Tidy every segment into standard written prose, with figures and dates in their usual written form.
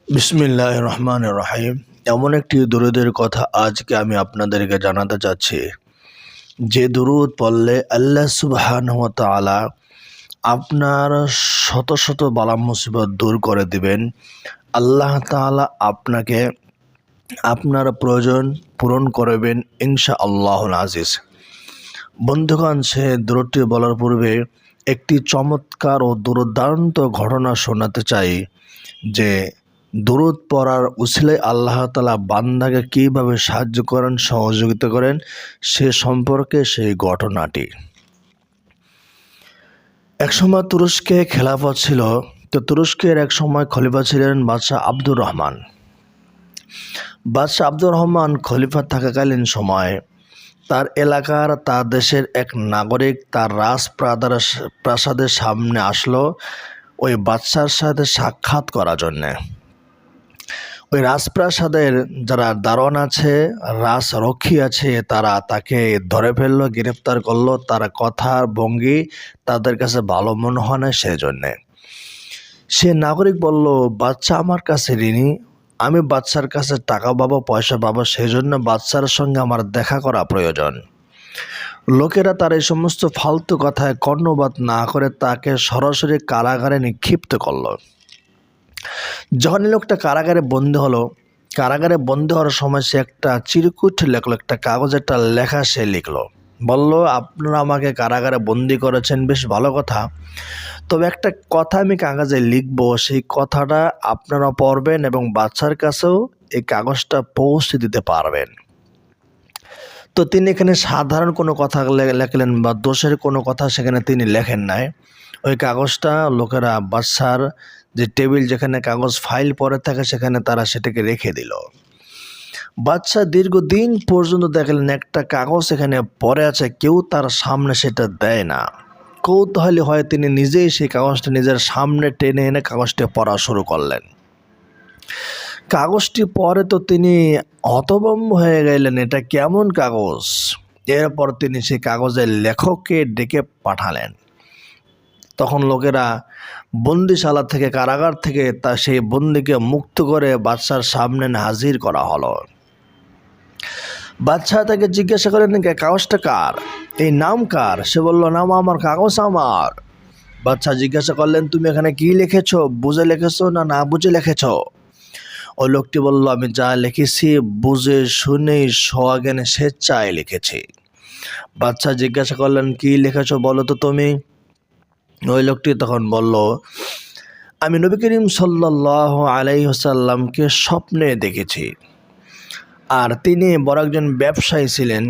বিসমিল্লাহির রহমানির রহিম। এমন একটি দুরূদের কথা আজকে আমি আপনাদেরকে জানাতে চাচ্ছি, যে দুরূদ পড়লে আল্লাহ সুবহানাহু ওয়া তাআলা আপনার শত শত বালা মুসিবত দূর করে দিবেন। আল্লাহ তাআলা আপনাকে আপনার প্রয়োজন পূরণ করবেন ইনশাআল্লাহুল আজিজ। বন্ধুগণ, সে দুরূদটি বলার পূর্বে একটি চমৎকার ও দুর্দান্ত ঘটনা শোনাতে চাই, যে দুরূদ পড়ার উসিলায় আল্লাহ তাআলা বান্দাকে কীভাবে সাহায্য করেন, সহযোগিতা করেন, সে সম্পর্কে সেই ঘটনাটি। একসময় তুরস্কে খেলাফত ছিল। তো তুরস্কের এক সময় খলিফা ছিলেন বাদশাহ আব্দুর রহমান। বাদশাহ আব্দুর রহমান খলিফা থাকাকালীন সময় তার এলাকার, তার দেশের এক নাগরিক তার প্রাসাদের সামনে আসলো ওই বাদশার সাথে সাক্ষাৎ করার জন্যে। ওই রাজপ্রাসাদের যারা দারোয়ান আছে, রাজরক্ষী আছে, তারা তাকে ধরে ফেললো, গ্রেফতার করলো। তার কথার ভঙ্গি তাদের কাছে ভালো মনে হয় না, সেই জন্যে সে নাগরিক বলল, বাচ্চা আমার কাছে ঋণী, আমি বাচ্চার কাছে টাকা পাবো, পয়সা পাবো, সেই জন্য বাচ্চার সঙ্গে আমার দেখা করা প্রয়োজন। লোকেরা তার এই সমস্ত ফালতু কথায় কর্ণপাত না করে তাকে সরাসরি কারাগারে নিক্ষিপ্ত করলো। যখন লোকটা কারাগারে বন্দী হলো, কারাগারে বন্দী হওয়ার সময় সে একটা চিরকুট লেখলো, একটা কাগজে একটা লেখা সে লিখলো। বলল, আপনারা আমাকে কারাগারে বন্দি করেছেন, বেশ ভালো কথা, তবে একটা কথা আমি কাগজে লিখবো, সেই কথাটা আপনারা পড়বেন এবং বাচ্চার কাছেও এই কাগজটা পৌঁছে দিতে পারবেন। তো তিনি এখানে সাধারণ কোনো কথা লেখলেন বা দোষের কোনো কথা সেখানে তিনি লেখেন নাই। ওই কাগজটা লোকেরা বাচ্চার যে টেবিল, যেখানে কাগজ ফাইল পড়ে থাকে, সেখানে তারা সেটাকে রেখে দিল। বাচ্চা দীর্ঘদিন পর্যন্ত দেখলেন একটা কাগজ এখানে পড়ে আছে, কেউ তার সামনে সেটা দেয় না। কৌতূহলী হয়ে তিনি নিজেই সেই কাগজটা নিজের সামনে টেনে এনে কাগজটি পড়া শুরু করলেন। কাগজটি পড়ে তো তিনি হতভম্ব হয়ে গেলেন, এটা কেমন কাগজ। এরপর তিনি সেই কাগজের লেখককে ডেকে পাঠালেন। তখন লোকেরা বন্দিশালা থেকে, কারাগার থেকে সেই বন্দিকে মুক্ত করে বাদশার সামনে হাজির করা হলো। বাদশা তাকে জিজ্ঞাসা করেন, কাগজটা কার, এই নাম কার? সে বলল, নাম আমার, কাগজ আমার। বাদশা জিজ্ঞাসা করলেন, তুমি এখানে কি লিখেছো, বুঝে লিখেছো না না বুঝে লিখেছো? ওই লোকটি বলল, আমি যা লিখেছি বুঝে শুনে সজ্ঞানে স্বেচ্ছায় লিখেছি। বাদশা জিজ্ঞাসা করলেন, কি লিখেছো বলো তো তুমি? ওই লোকটি তখন বলল, আমি নবী করিম সাল্লাল্লাহু আলাইহি ওয়াসাল্লামকে স্বপ্নে দেখেছি, আর তিনি বড় একজন ব্যবসায়ী ছিলেন।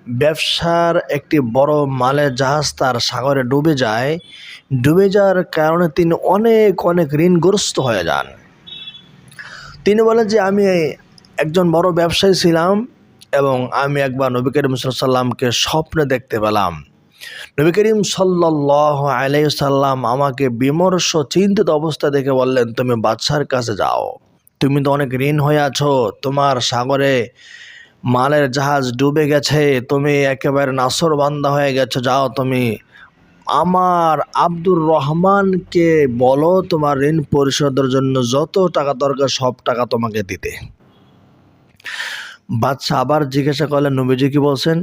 ব্যবসার একটি বড় মালের জাহাজ তার সাগরে ডুবে যায়। ডুবে যাওয়ার কারণে তিনি অনেক অনেক ঋণগ্রস্ত হয়ে যান। তিনি বলেন যে আমি একজন বড় ব্যবসায়ী ছিলাম এবং আমি একবার নবী করিম সাল্লাল্লাহু আলাইহি ওয়াসাল্লামকে স্বপ্নে দেখতে পেলাম। নবী করিম সাল্লাল্লাহু আলাইহি ওয়াসাল্লাম আমাকে বিমর্ষ চিন্তিত অবস্থা দেখে বললেন, তুমি বাদশার কাছে যাও, তুমি তো অনেক ঋণ হয়ে আছো, তোমার সাগরে মালের জাহাজ ডুবে গেছে, তুমি একেবারে নাছোড়বান্দা হয়ে গেছো, যাও তুমি আমার আব্দুর রহমানকে বলো তোমার ঋণ পরিশোধের জন্য যত টাকা দরকার সব টাকা তোমাকে দিতে। বাদশা আবার জিজ্ঞাসা করলেন, নবীজি কি বলছেন?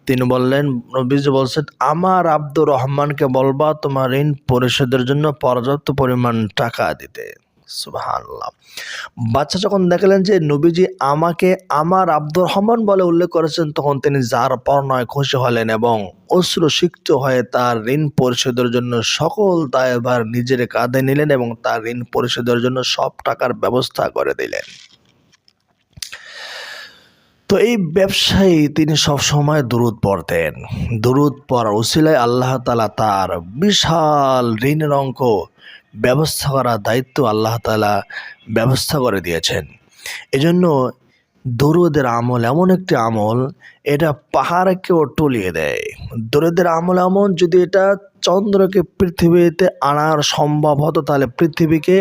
তিনি বললেন, নবীজি বলছেন, আমার আব্দুর রহমানকে বলবা তোমার ঋণ পরিশোধের জন্য পর্যাপ্ত পরিমাণ টাকা দিতে। সুবহানাল্লাহ। বাদশা যখন দেখলেন যে নবীজি আমাকে আমার আব্দুর রহমান বলে উল্লেখ করেছেন, তখন তিনি যার পর নয় খুশি হলেন এবং অশ্রুসিক্ত হয়ে তার ঋণ পরিশোধের জন্য সকল দায়ভার নিজের কাঁধে নিলেন এবং তার ঋণ পরিশোধের জন্য সব টাকার ব্যবস্থা করে দিলেন। তো এই ব্যবসায়ী তিনি সব সময় দুরূদ পড়তেন। দুরূদ পড়ার উসিলায় আল্লাহ তাআলা তার বিশাল ঋণের অঙ্ক ব্যবস্থা করার দায়িত্ব আল্লাহ তাআলা ব্যবস্থা করে দিয়েছেন। এজন্য দুরূদের আমল এমন একটি আমল, এটা পাহাড়কেও টলিয়ে দেয়। দুরূদের আমল এমন, যদি এটা চন্দ্রকে পৃথিবীতে আনার সম্ভব হতো, তাহলে পৃথিবীকে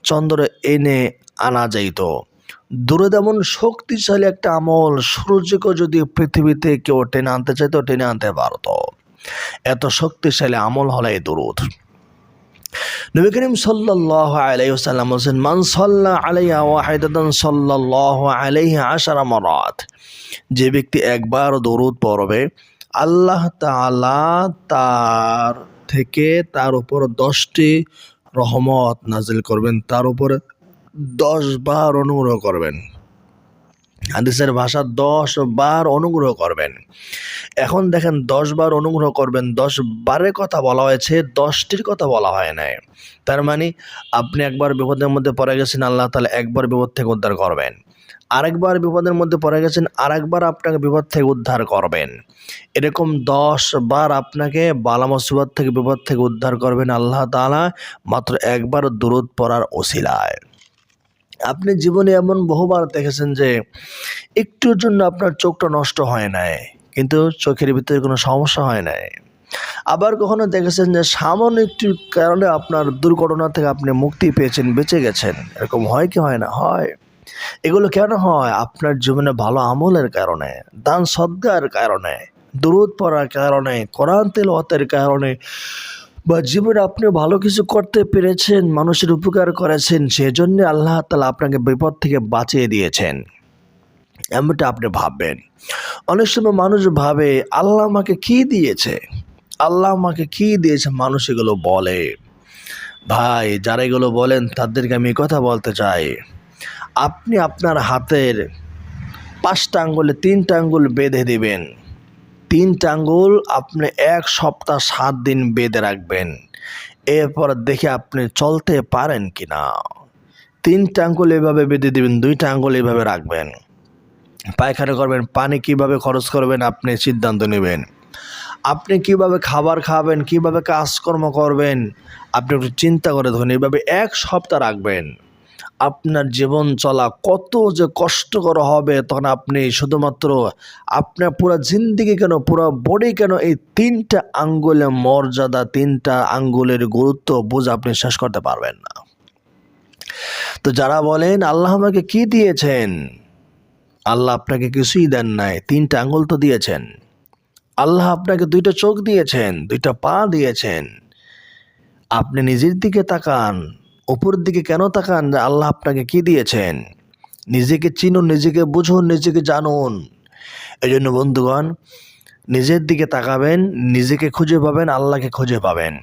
চন্দ্র এনে আনা যাইত। দুরূদ এমন শক্তিশালী একটা আমল, সূর্যকে যদি পৃথিবীতে কেউ টেনে আনতে চাইতো টেনে আনতে পারত। এত শক্তিশালী আমল হলো এই দুরূদ। নবী করিম সাল্লাল্লাহু আলাইহি ওয়াসাল্লাম বলেছেন, মান সাল্লা আলাইহা ওয়াহিদাতান সাল্লাল্লাহু আলাইহি আশারা মারাত। যে ব্যক্তি একবার দরুদ পড়বে, আল্লাহ তাআলা তার থেকে তার উপর 10টি রহমত নাজিল করবেন, তার উপরে 10 বার অনুগ্রহ করবেন। হাদিসের ভাষা 10 বার অনুগ্রহ করবেন। এখন দেখেন 10 বার অনুগ্রহ করবেন, 10 বারের কথা বলা হয়েছে, 10টির কথা বলা হয় নাই। তার মানে আপনি একবার বিপদের মধ্যে পড়ে গেছেন, আল্লাহ তাআলা একবার বিপদ থেকে উদ্ধার করবেন। আরেকবার বিপদের মধ্যে পড়ে গেছেন, আরেকবার আপনাকে বিপদ থেকে উদ্ধার করবেন। এরকম 10 বার আপনাকে বালা মুসিবত থেকে বিপদ থেকে উদ্ধার করবেন আল্লাহ তাআলা মাত্র একবার দুরূদ পড়ার ওসিলায়। আপনি জীবনে এমন বহুবার দেখেছেন যে একটুর জন্য আপনার চোখটা নষ্ট হয় নাই, কিন্তু চোখের ভিতরে কোনো সমস্যা হয় নাই। আবার কখনো দেখেছেন যে সামান্য একটু কারণে আপনার দুর্ঘটনা থেকে আপনি মুক্তি পেয়েছেন, বেঁচে গেছেন। এরকম হয় কি হয় না? হয়। এগুলো কেন হয়? আপনার জীবনে ভালো আমলের কারণে, দান সদকার কারণে, দুরূদ পড়ার কারণে, কোরআন তিলাওয়াতের কারণে, বা জীবনে আপনি ভালো কিছু করতে পেরেছেন, মানুষের উপকার করেছেন, সেজন্য আল্লাহ তাআলা আপনাকে বিপদ থেকে বাঁচিয়ে দিয়েছেন। এমনটা আপনি ভাববেন। অনেক সময় মানুষ ভাবে আল্লাহ আমাকে কি দিয়েছে, আল্লাহ আমাকে কি দিয়েছে, মানুষ এগুলো বলে। ভাই, যারা এগুলো বলেন তাদেরকে আমি কথা বলতে চাই, আপনি আপনার হাতের 5টা আঙ্গুলে 3টা আঙ্গুল বেঁধে দিবেন। 3টা আঙ্গুল আপনি 1 সপ্তাহ 7 দিন বেঁধে রাখবেন। এরপর দেখে আপনি চলতে পারেন কিনা। 3টা আঙ্গুল এভাবে বেঁধে দিবেন, 2টা আঙ্গুল এভাবে রাখবেন। পায়খানা করবেন, পানি কিভাবে খরচ করবেন আপনি সিদ্ধান্ত নেবেন। আপনি কিভাবে খাবার খাবেন, কিভাবে কাজকর্ম করবেন আপনি একটু চিন্তা করে দেখুন। এভাবে 1 সপ্তাহ রাখবেন। আপনার জীবন চলা কত যে কষ্টকর হবে, তখন আপনি শুধুমাত্র আপনার পুরো জিন্দেগি কেন, পুরো বডি কেন, এই 3টা আঙ্গুলের মর্যাদা, 3টা আঙ্গুলের গুরুত্ব বুঝে আপনি শেষ করতে পারবেন না। তো যারা বলেন আল্লাহ আমাকে কি দিয়েছেন, আল্লাহ আপনাকে কিছুই দেন নাই। 3টা আঙ্গুল তো দিয়েছেন। আল্লাহ আপনাকে 2টা চোখ দিয়েছেন, 2টা পা দিয়েছেন। আপনি নিজের দিকে তাকান, উপরের দিকে কেন তাকান যে আল্লাহ আপনাকে কি দিয়েছেন? নিজেকে চিনুন, নিজেকে বুঝুন, নিজেকে জানুন। এই জন্য বন্ধুগণ, নিজের দিকে তাকাবেন, নিজেকে খুঁজে পাবেন, আল্লাহকে খুঁজে পাবেন।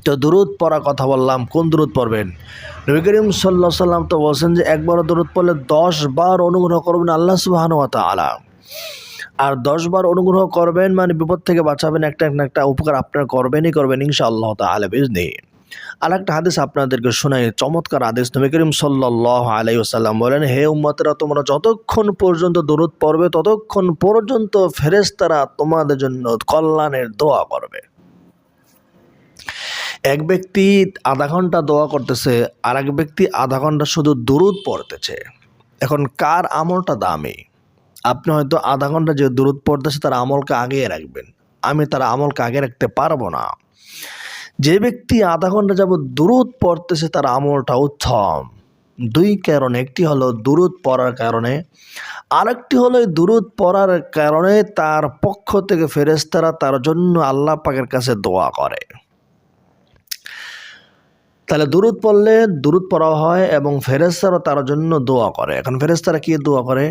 তো দুরূদ পড়ার কথা বললাম, কোন দুরূদ পড়বেন? নবী করিম সাল্লাল্লাহু আলাইহি ওয়াসাল্লাম তো বলছেন যে একবার দুরূদ পড়লে 10 বার অনুগ্রহ করবেন আল্লাহ সুবহানাহু ওয়া তাআলা। আর 10 বার অনুগ্রহ করবেন মানে বিপদ থেকে বাঁচাবেন, একটা না একটা উপকার আপনার করবেনই করবেন ইনশাআল্লাহ তাআলা বিইজনিহি। আরেকটা হাদিস আপনাদেরকে শোনাই, চমৎকার হাদিস। নবী করিম সাল্লাল্লাহু আলাইহি ওয়াসাল্লাম বলেন, হে উম্মতেরা, তোমরা যতক্ষণ পর্যন্ত দুরূদ পড়বে ততক্ষণ পর্যন্ত ফেরেশতারা তোমাদের জন্য কল্যাণের দোয়া করবে। এক ব্যক্তি আধা ঘন্টা দোয়া করতেছে, আর এক ব্যক্তি আধা ঘন্টা শুধু দুরূদ পড়তেছে। এখন কার আমলটা দামি? আপনি হয়তো আধা ঘন্টা যে দুরূদ পড়তেছে তার আমলকে আগিয়ে রাখবেন, আমি তার আমলকে আগে রাখতে পারবো না। যে ব্যক্তি আধা ঘন্টা যাবত দুরূদ পড়তেছে তার আমলটা উত্তম। 2 কারণে, একটি হলো দুরূদ পড়ার কারণে, আরেকটি হলো এই দুরূদ পড়ার কারণে তার পক্ষ থেকে ফেরেশতারা তার জন্য আল্লাহ পাকের কাছে দোয়া করে। তাহলে দুরূদ পড়লে দুরূদ পড়া হয় এবং ফেরেশতারা তার জন্য দোয়া করে। এখন ফেরেশতারা কি দোয়া করে?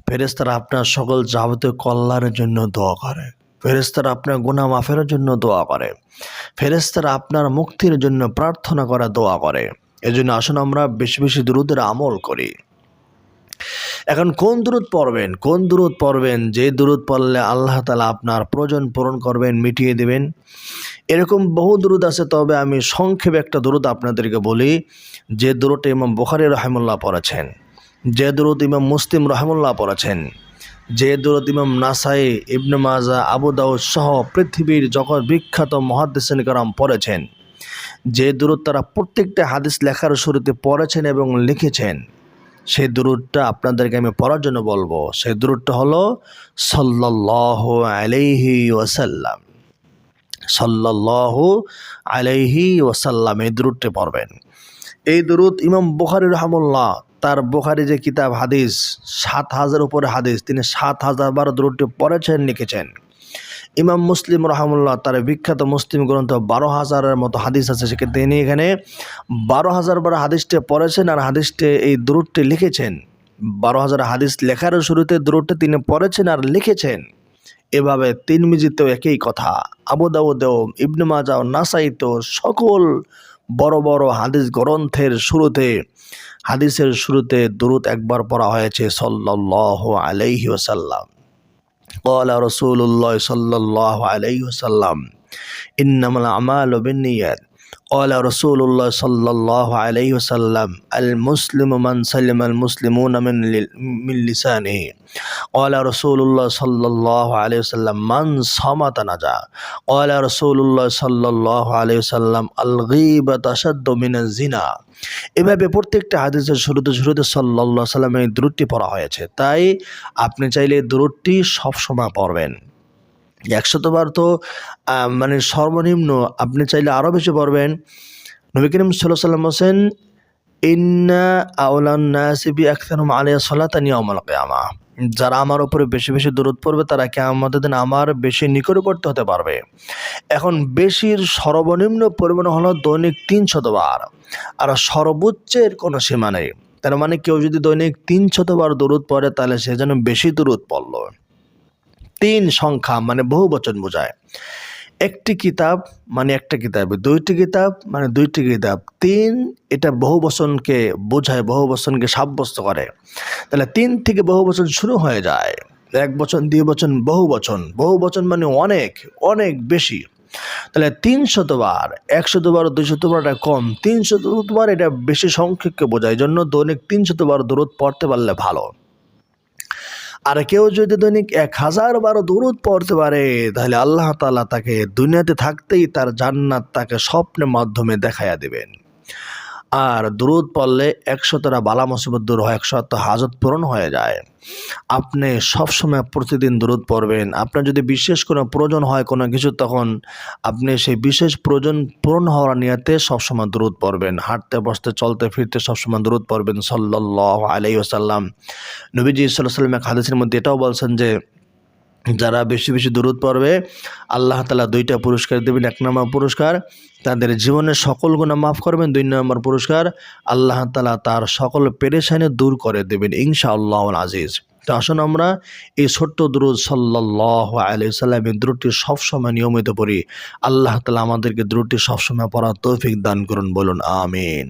ফেরেশতারা আপনার সকল যাবতীয় কল্যাণের জন্য দোয়া করে। ফেরেশতারা আপনার গুনাহ মাফের জন্য দোয়া করে। ফেরেশতারা আপনার মুক্তির জন্য প্রার্থনা করে, দোয়া করে। এজন্য আসুন আমরা বেশি বেশি দুরূদের আমল করি। এখন কোন দুরূদ পড়বেন? কোন দুরূদ পড়বেন? যে দুরূদ পড়লে আল্লাহ তাআলা আপনার প্রয়োজন পূরণ করবেন, মিটিয়ে দেবেন। এরকম বহু দুরূদ আছে, তবে আমি সংক্ষেপে একটা দুরূদ আপনাদেরকে বলি। যে দুরূদটা ইমাম বুখারী রাহিমাহুল্লাহ পড়েছেন, যে দুরূদ ইমাম মুসলিম রাহিমাহুল্লাহ পড়েছেন, যে দুরূদ ইমাম নাসাই, ইবনে মাজাহ, আবু দাউদ সহ পৃথিবীর জগৎ বিখ্যাত মুহাদ্দিসিন কেরাম পড়েছেন, যে দুরূদ তারা প্রত্যেকটা হাদিস লেখার শুরুতে পড়েছেন এবং লিখেছেন, সেই দুরূদটা আপনাদেরকে আমি পড়ার জন্য বলবো। সেই দুরূদটা হলো সাল্লাল্লাহু আলাইহি ওয়াসাল্লাম। সাল্লাল্লাহু আলাইহি ওয়াসাল্লাম, এই দুরূদটি পড়বেন। এই দুরূদ ইমাম বুখারী রাহিমাহুল্লাহ, তার বুখারী যে কিতাব হাদিস, 7000 উপরে হাদিস, তিনি 7000 বার দুরূদটি পড়েছেন, লিখেছেন। ইমাম মুসলিম রহমুল্লাহ তার বিখ্যাত মুসলিম গ্রন্থ 12,000-এর মতো হাদিস আছে, সেক্ষেত্রে তিনি এখানে 12,000 বার হাদিসটি পড়েছেন আর হাদিসটি এই দুরূদটি লিখেছেন। 12,000 হাদিস লেখার শুরুতে দুরূদটি তিনি পড়েছেন আর লিখেছেন। এভাবে তিরমিজিতেও একই কথা, আবু দাউদেও, ইবনে মাজাহ, নাসাইতেও সকল বড় বড় হাদিস গ্রন্থের শুরুতে, হাদিসের শুরুতে দুরূদ একবার পড়া হয়েছে সাল্লাল্লাহু আলাইহি ওয়াসাল্লাম। قال رسول الله صلى الله عليه وسلم إنما الأعمال بالنيات قال رسول الله صلى الله عليه وسلم المسلم من سلم المسلمون من لسانه قال رسول الله صلى الله عليه وسلم من صمت نجا قال رسول الله صلى الله عليه وسلم الغيبة أشد من الزنا। এভাবে প্রত্যেকটা হাদিসের শুরুতে শুরুতে সাল্লাল্লাহু আলাইহি ওয়াসাল্লাম এই দুরূদটি পড়া হয়েছে। তাই আপনি চাইলে দুরূদটি সবসময় পড়বেন। 100 বার তো মানে সর্বনিম্ন, আপনি চাইলে আরও বেশি পড়বেন। নবী করিম সাল্লাল্লাহু আলাইহি ওয়াসাল্লাম বলেন, ইন্না আওলান নাসি বিআকসারিহিম আলাইহি সালাতান ইয়াউমাল কিয়ামাহ, যারা আমার উপরে বেশি বেশি দুরূদ পড়বে তারা কিয়ামতের দিন আমার বেশি নিকটবর্তী হতে পারবে। এখন বেশির সর্বনিম্ন পরিমাণ হলো দৈনিক 300 বার, আর সর্বোচ্চের কোনো সীমা নেই। তার মানে কেউ যদি দৈনিক 300 বার দুরূদ পড়ে তাহলে সে যেন বেশি দুরূদ পড়ল। 3 সংখ্যা মানে বহু বচন বোঝায়। একটি কিতাব মানে একটা কিতাব, দুইটি কিতাব মানে দুইটি কিতাব। 3 এটা বহু বচনকে বোঝায়, বহু বচনকে সাব্যস্ত করে। তাহলে 3 থেকে বহু বচন শুরু হয়ে যায়। 1 বচন, 2 বচন, বহু বচন। বহু বচন মানে অনেক অনেক বেশি। তাহলে 300 বার, 100 বার, 200 বার এটা কম, 300 বার এটা বেশি সংখ্যককে বোঝায়। এই জন্য দৈনিক 300 বার দুরূদ পড়তে পারলে ভালো। আর কেউ যদি দৈনিক 1000 বার দুরূদ পড়তে পারে তাহলে আল্লাহ তাআলা তাকে দুনিয়াতে থাকতেই তার জান্নাত তাকে স্বপ্নের মাধ্যমে দেখাইয়া দিবেন। আর দুরূদ পড়লে 100টা বালা মুসিবত দূর হয়, 100 হাজত পূরণ হয়ে যায়। আপনি সবসময় প্রতিদিন দুরূদ পড়বেন। আপনার যদি বিশেষ কোনো প্রয়োজন হয় কোনো কিছু, তখন আপনি সেই বিশেষ প্রয়োজন পূরণ হওয়ার নিয়তে সবসময় দুরূদ পড়বেন। হাঁটতে বসতে চলতে ফিরতে সবসময় দুরূদ পড়বেন সাল্লাল্লাহু আলাইহি ওয়াসাল্লাম। নবীজি সাল্লাল্লাহু আলাইহি ওয়াসাল্লাম এক হাদিসের মধ্যে এটাও বলছেন যে যারা বেশি বেশি দুরূদ পড়বে আল্লাহ তাআলা 2টা পুরস্কার দেবেন। 1 নম্বর পুরস্কার তাদের জীবনের সকল গুনাহ মাফ করবেন। 2 নম্বর পুরস্কার আল্লাহ তাআলা তার সকল পেরেশানি দূর করে দেবেন ইনশাআল্লাহুল আজিজ। তো আসুন আমরা এই ছোট্ট দুরূদ সাল্লাল্লাহু আলাইহি ওয়াসাল্লামের দুরূদটি সবসময় নিয়মিত পড়ি। আল্লাহ তাআলা আমাদেরকে দুরূদটি সবসময় পড়ার তৌফিক দান করুন, বলুন আমিন।